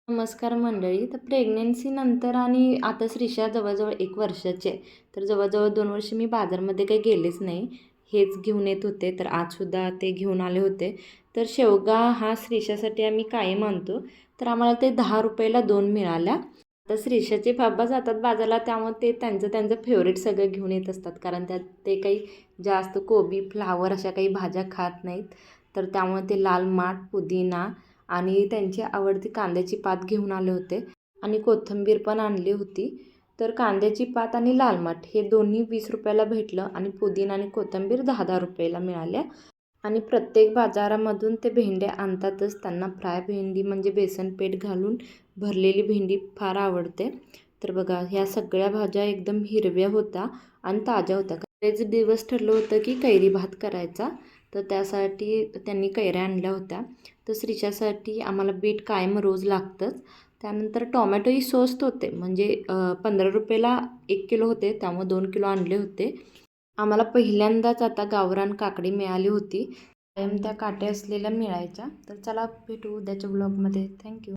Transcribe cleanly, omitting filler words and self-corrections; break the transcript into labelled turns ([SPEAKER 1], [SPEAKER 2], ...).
[SPEAKER 1] नमस्कार मंडळी. तर प्रेग्नन्सीनंतर आणि आता श्रीषा जवळजवळ 1 वर्षाची आहे. तर जवळजवळ 2 वर्ष मी बाजारमध्ये काही गेलेच नाही. हेच घेऊन येत होते. तर आजसुद्धा ते घेऊन आले होते. तर शेवगा हा श्रीषासाठी आम्ही कायम आणतो. तर आम्हाला ते ₹10 ला 2 मिळाल्या. तर श्रीषाचे बाबा जातात बाजारला, त्यामुळे ते त्यांचं फेवरेट सगळं घेऊन येत असतात. कारण त्यात ते काही जास्त कोबी, फ्लावर अशा काही भाज्या खात नाहीत. तर त्यामुळे ते लाल माठ, पुदिना आणि त्यांची आवडती कांद्याची पात घेऊन आले होते आणि कोथिंबीर पण आणली होती. तर कांद्याची पात आणि लाल माठ हे दोन्ही ₹20 भेटलं आणि पुदिना आणि कोथिंबीर ₹10-10 मिळाल्या. आणि प्रत्येक बाजारामधून ते भेंड्या आणतातच. त्यांना फ्राय भेंडी म्हणजे बेसन पीठ घालून भरलेली भेंडी फार आवडते. तर बघा ह्या सगळ्या भाज्या एकदम हिरव्या होत्या आणि ताज्या होत्या. बरेच दिवस ठरलं होतं की कैरी भात करायचा. तर त्यासाठी त्यांनी कैऱ्या आणल्या होत्या. तर श्रीषासाठी आम्हाला बीट कायम रोज लागतंच. त्यानंतर टोमॅटोही स्वस्त होते, म्हणजे ₹15ला 1 किलो होते, त्यामुळे 2 किलो आणले होते. आम्हाला पहिल्यांदाच आता गावरान काकडी मिळाली होती. कायम त्या काट्या असलेल्या मिळायच्या. तर चला भेटू उद्याच्या ब्लॉगमध्ये. थँक्यू.